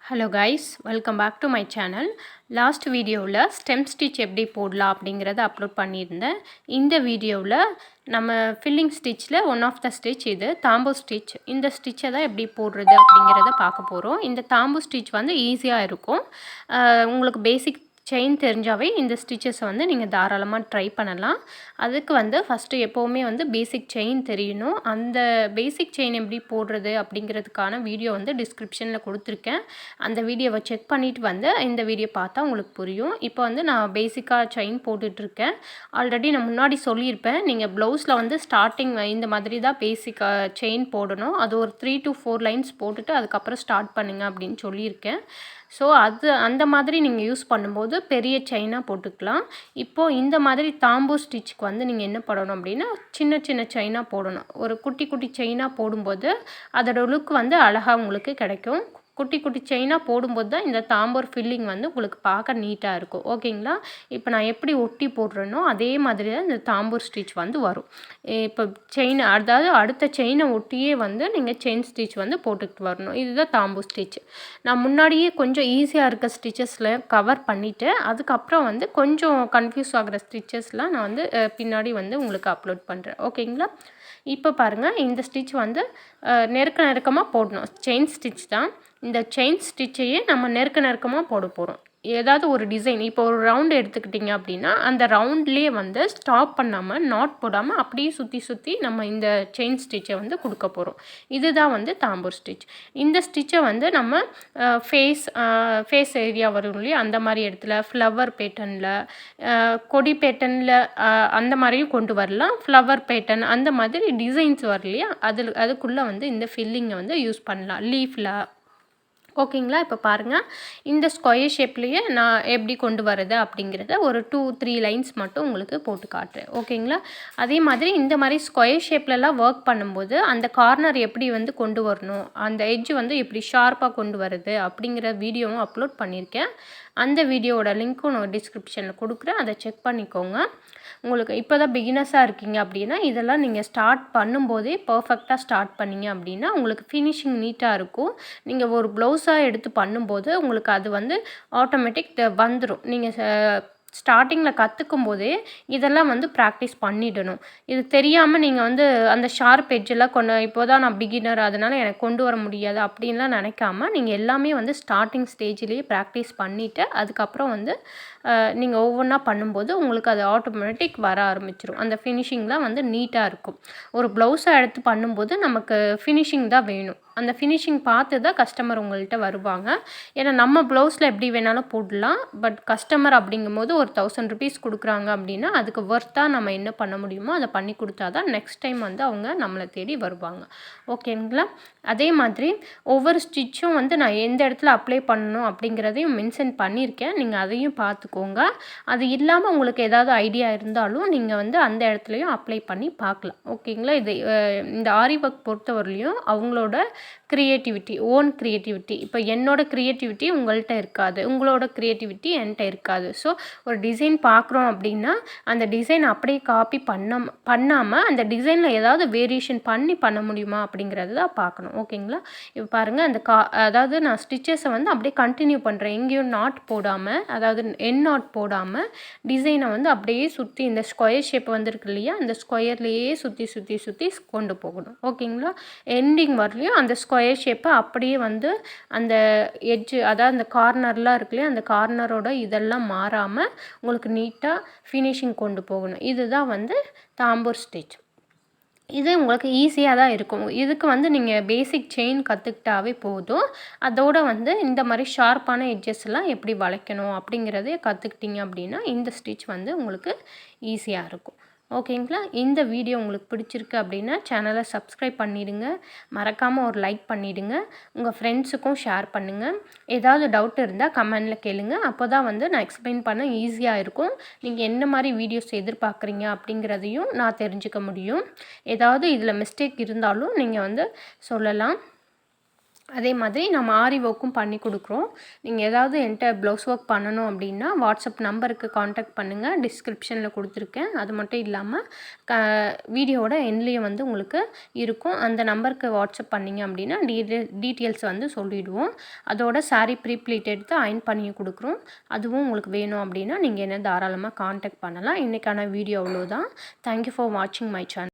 Hello guys, welcome back to my channel. Last வீடியோவில் stem stitch எப்படி போடலாம் அப்படிங்கிறத அப்லோட் பண்ணியிருந்தேன். இந்த வீடியோவில் நம்ம ஃபில்லிங் ஸ்டிச்சில் ஒன் ஆஃப் த ஸ்டிச் இது தாம்பூ ஸ்டிச். இந்த ஸ்டிச்சை தான் எப்படி போடுறது அப்படிங்கிறத பார்க்க போகிறோம். இந்த தாம்பூ ஸ்டிச் வந்து ஈஸியாக இருக்கும். உங்களுக்கு பேசிக் செயின் தெரிஞ்சாவே இந்த ஸ்டிச்சஸை வந்து நீங்கள் தாராளமாக ட்ரை பண்ணலாம். அதுக்கு வந்து ஃபஸ்ட்டு எப்போவுமே வந்து பேசிக் செயின் தெரியணும். அந்த பேசிக் செயின் எப்படி போடுறது அப்படிங்கிறதுக்கான வீடியோ வந்து டிஸ்கிரிப்ஷனில் கொடுத்துருக்கேன். அந்த வீடியோவை செக் பண்ணிவிட்டு வந்து இந்த வீடியோ பார்த்தா உங்களுக்கு புரியும். இப்போ வந்து நான் பேசிக்காக செயின் போட்டுட்ருக்கேன். ஆல்ரெடி நான் முன்னாடி சொல்லியிருப்பேன், நீங்கள் ப்ளவுஸில் வந்து ஸ்டார்டிங் இந்த மாதிரி தான் பேசிக்காக செயின் போடணும். அது ஒரு 3 to 4 லைன்ஸ் போட்டுட்டு அதுக்கப்புறம் ஸ்டார்ட் பண்ணுங்கள் அப்படின்னு சொல்லியிருக்கேன். ஸோ அந்த மாதிரி நீங்கள் யூஸ் பண்ணும்போது பெரிய செயினாக போட்டுக்கலாம். இப்போது இந்த மாதிரி தாம்பூ ஸ்டிச்சுக்கு வந்து நீங்கள் என்ன பண்ணணும் அப்படின்னா, சின்ன சின்ன செயினாக போடணும். ஒரு குட்டி குட்டி செயினாக போடும்போது அதோட லுக் வந்து அழகாக உங்களுக்கு கிடைக்கும். குட்டி குட்டி செயினாக போடும்போது தான் இந்த தாம்பூர் ஃபில்லிங் வந்து உங்களுக்கு பார்க்க நீட்டாக இருக்கும். ஓகேங்களா? இப்போ நான் எப்படி ஒட்டி போடுறேனோ அதே மாதிரி தான் இந்த தாம்பூர் ஸ்டிச் வந்து வரும். இப்போ செயின் அதாவது அடுத்த செயினை ஒட்டியே வந்து நீங்கள் செயின் ஸ்டிச் வந்து போட்டுக்கிட்டு வரணும். இதுதான் தாம்பூர் ஸ்டிச். நான் முன்னாடியே கொஞ்சம் ஈஸியாக இருக்க ஸ்டிச்சஸில் கவர் பண்ணிவிட்டு அதுக்கப்புறம் வந்து கொஞ்சம் கன்ஃபியூஸ் ஆகிற ஸ்டிச்சஸ்லாம் நான் வந்து பின்னாடி வந்து உங்களுக்கு அப்லோட் பண்ணுறேன். ஓகேங்களா? இப்போ பாருங்கள், இந்த ஸ்டிச் வந்து நெருக்கமாக போடணும். செயின் ஸ்டிச் தான். இந்த செயின் ஸ்டிச்சையே நம்ம நெருக்கமாக போட போகிறோம். ஏதாவது ஒரு டிசைன் இப்போ ஒரு ரவுண்டு எடுத்துக்கிட்டிங்க அப்படின்னா அந்த ரவுண்ட்லேயே வந்து ஸ்டாப் பண்ணாமல் நாட் போடாமல் அப்படியே சுற்றி நம்ம இந்த செயின் ஸ்டிச்சை வந்து கொடுக்க போகிறோம். இதுதான் வந்து தாம்பூர் ஸ்டிச். இந்த ஸ்டிச்சை வந்து நம்ம ஃபேஸ் ஏரியா வரும் இல்லையா, அந்த மாதிரி இடத்துல ஃப்ளவர் பேட்டர்னில், கொடி பேட்டர்னில் அந்த மாதிரியும் கொண்டு வரலாம். ஃப்ளவர் பேட்டர்ன் அந்த மாதிரி டிசைன்ஸ் வரும் இல்லையா, அதுக்குள்ளே வந்து இந்த ஃபில்லிங்கை வந்து யூஸ் பண்ணலாம் லீஃபில். ஓகேங்களா? இப்போ பாருங்கள், இந்த ஸ்கொயர் ஷேப்லேயே நான் எப்படி கொண்டு வரது அப்படிங்கிறத ஒரு 2-3 லைன்ஸ் மட்டும் உங்களுக்கு போட்டு காட்டுறேன். ஓகேங்களா? அதே மாதிரி இந்த மாதிரி ஸ்கொயர் ஷேப்லலாம் ஒர்க் பண்ணும்போது அந்த கார்னர் எப்படி வந்து கொண்டு வரணும், அந்த எட்ஜ் வந்து எப்படி ஷார்ப்பாக கொண்டு வருது அப்படிங்கிற வீடியோவும் அப்லோட் பண்ணியிருக்கேன். அந்த வீடியோவோட லிங்க்கும் நான் டிஸ்கிரிப்ஷனில் கொடுக்குறேன். அதை செக் பண்ணிக்கோங்க. உங்களுக்கு இப்போ தான் பிகினர்ஸாக இருக்கீங்க அப்படின்னா இதெல்லாம் நீங்கள் ஸ்டார்ட் பண்ணும்போதே பர்ஃபெக்டாக ஸ்டார்ட் பண்ணிங்க அப்படின்னா உங்களுக்கு ஃபினிஷிங் நீட்டாக இருக்கும். நீங்கள் ஒரு ப்ளவுஸாக எடுத்து பண்ணும்போது உங்களுக்கு அது வந்து ஆட்டோமேட்டிக் வந்துடும். நீங்கள் ஸ்டார்டிங்கில் கற்றுக்கும் போதே இதெல்லாம் வந்து ப்ராக்டிஸ் பண்ணிடணும். இது தெரியாமல் நீங்கள் வந்து அந்த ஷார்ப் எட்ஜெல்லாம் இப்போ தான் நான் பிகினர் அதனால் எனக்கு கொண்டு வர முடியாது அப்படின்லாம் நினைக்காம நீங்கள் எல்லாமே வந்து ஸ்டார்டிங் ஸ்டேஜ்லேயே ப்ராக்டிஸ் பண்ணிவிட்டு அதுக்கப்புறம் வந்து நீங்கள் ஒவ்வொன்றா பண்ணும்போது உங்களுக்கு அது ஆட்டோமேட்டிக் வர ஆரம்பிச்சிடும். அந்த ஃபினிஷிங்லாம் வந்து நீட்டாக இருக்கும். ஒரு ப்ளவுஸாக எடுத்து பண்ணும்போது நமக்கு ஃபினிஷிங் தான் வேணும். அந்த ஃபினிஷிங் பார்த்து தான் கஸ்டமர் உங்கள்கிட்ட வருவாங்க. ஏன்னா நம்ம ப்ளவுஸில் எப்படி வேணாலும் போடலாம். பட் கஸ்டமர் அப்படிங்கும்போது ஒரு 1000 ருபீஸ் கொடுக்குறாங்க அப்படின்னா அதுக்கு ஒர்த்தாக நம்ம என்ன பண்ண முடியுமோ அதை பண்ணி கொடுத்தா தான் நெக்ஸ்ட் டைம் வந்து அவங்க நம்மளை தேடி வருவாங்க. ஓகேங்களா? அதே மாதிரி ஒவ்வொரு ஸ்டிச்சும் வந்து நான் எந்த இடத்துல அப்ளை பண்ணணும் அப்படிங்கிறதையும் மென்ஷன் பண்ணியிருக்கேன். நீங்கள் அதையும் பார்த்துக்கோங்க. அது இல்லாமல் உங்களுக்கு ஏதாவது ஐடியா இருந்தாலும் நீங்கள் வந்து அந்த இடத்துலையும் அப்ளை பண்ணி பார்க்கலாம். ஓகேங்களா? இது இந்த ஆரி ஒர்க் பொறுத்தவரையிலையும் அவங்களோட ஓன் க்ரியேட்டிவிட்டி. இப்போ என்னோட க்ரியேட்டிவிட்டி உங்கள்கிட்ட இருக்காது, உங்களோட க்ரியேட்டிவிட்டி என்கிட்ட இருக்காது. ஸோ ஒரு டிசைன் பார்க்குறோம் அப்படின்னா அந்த டிசைன் அப்படியே காப்பி பண்ணாமல் அந்த டிசைனில் ஏதாவது வேரியேஷன் பண்ண முடியுமா அப்படிங்கிறது தான் பார்க்கணும். ஓகேங்களா? இப்போ பாருங்கள், அந்த அதாவது நான் ஸ்டிச்சஸை வந்து அப்படியே கண்டினியூ பண்ணுறேன். எங்கேயும் நாட் போடாமல், அதாவது என் நாட் போடாமல் டிசைனை வந்து அப்படியே சுற்றி இந்த ஸ்கொயர் ஷேப் வந்துருக்கு இல்லையா, அந்த ஸ்கொயர்லேயே சுற்றி கொண்டு போகணும். ஓகேங்களா? எண்டிங் வரலையும் அந்த ஸ்கொயர் ஷேப்பை அப்படியே வந்து அந்த எட்ஜு, அதாவது அந்த கார்னர்லாம் இருக்கு இல்லையா, அந்த கார்னரோட இதெல்லாம் மாறாமல் உங்களுக்கு நீட்டாக ஃபினிஷிங் கொண்டு போகணும். இதுதான் வந்து தாம்பூர் ஸ்டிச். இது உங்களுக்கு ஈஸியாக தான் இருக்கும். இதுக்கு வந்து நீங்கள் பேசிக் செயின் கற்றுக்கிட்டாவே போதும். அதோடு வந்து இந்த மாதிரி ஷார்ப்பான எட்ஜஸ்லாம் எப்படி வளைக்கணும் அப்படிங்கிறதே கற்றுக்கிட்டிங்க அப்படின்னா இந்த ஸ்டிச் வந்து உங்களுக்கு ஈஸியாக இருக்கும். ஓகேங்களா? இந்த வீடியோ உங்களுக்கு பிடிச்சிருக்கு அப்படின்னா சேனலை சப்ஸ்கிரைப் பண்ணிவிடுங்க. மறக்காமல் ஒரு லைக் பண்ணிவிடுங்க. உங்கள் ஃப்ரெண்ட்ஸுக்கும் ஷேர் பண்ணுங்கள். ஏதாவது டவுட் இருந்தால் கமெண்டில் கேளுங்க. அப்போ தான் வந்து நான் எக்ஸ்பிளைன் பண்ண ஈஸியாக இருக்கும். நீங்கள் என்ன மாதிரி வீடியோஸ் எதிர்பார்க்குறீங்க அப்படிங்கிறதையும் நான் தெரிஞ்சுக்க முடியும். ஏதாவது இதில் மிஸ்டேக் இருந்தாலும் நீங்கள் வந்து சொல்லலாம். அதே மாதிரி நம்ம ஆரி ஒர்க்கும் பண்ணி கொடுக்குறோம். நீங்கள் ஏதாவது என்கிட்ட ப்ளவுஸ் ஒர்க் பண்ணணும் அப்படின்னா வாட்ஸ்அப் நம்பருக்கு காண்டாக்ட் பண்ணுங்கள். டிஸ்கிரிப்ஷனில் கொடுத்துருக்கேன். அது மட்டும் இல்லாமல் வீடியோவோட எண்ட்லேயும் வந்து உங்களுக்கு இருக்கும். அந்த நம்பருக்கு வாட்ஸ்அப் பண்ணிங்க அப்படின்னா டீட்டெயில்ஸ் வந்து சொல்லிவிடுவோம். அதோட சாரீ ப்ளீட் எடுத்து அயர்ன் பண்ணி கொடுக்குறோம். அதுவும் உங்களுக்கு வேணும் அப்படின்னா நீங்கள் என்ன தாராளமாக காண்டாக்ட் பண்ணலாம். இன்றைக்கான வீடியோ அவ்வளோதான். தேங்க்யூ ஃபார் வாட்சிங் மை சேனல்.